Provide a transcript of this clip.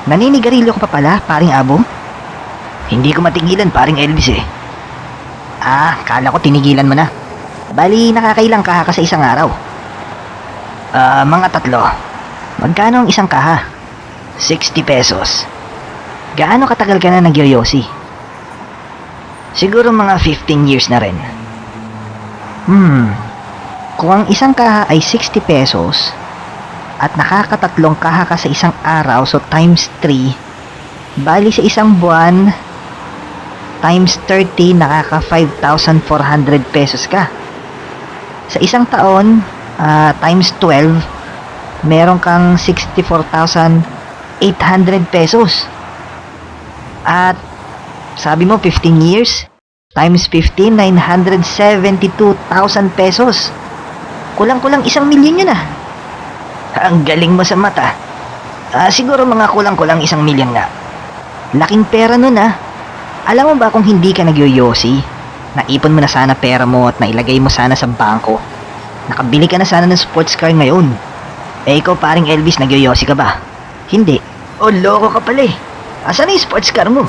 Naninigarilyo ka pa pala, paring Abo? Hindi ko matigilan, paring Elvis eh. Kala ko tinigilan mo na. Bali, nakakailang kaha ka sa isang araw? Mga 3. Magkano ang isang kaha? 60 pesos. Gaano katagal ka na nagyoyosi? Siguro mga 15 years na rin. Kung ang isang kaha ay 60 pesos at nakakatatlong kaha ka sa isang araw, so times 3, bali sa isang buwan times 30, nakaka 5,400 pesos ka. Sa isang taon, times 12, meron kang 64,800 pesos. At sabi mo 15 years, times 15, 972,000 pesos. Kulang-kulang 1,000,000 yun ah. Ang galing mo sa mata. Siguro mga kulang-kulang 1,000,000 nga. Laking pera nun ah. Alam mo ba kung hindi ka nagyoyosi, naipon mo na sana pera mo at nailagay mo sana sa bangko, nakabili ka na sana ng sports car ngayon. Ikaw paring Elvis, nagyoyosi ka ba? Hindi. Loko ka pala eh. Asan na yung sports car mo?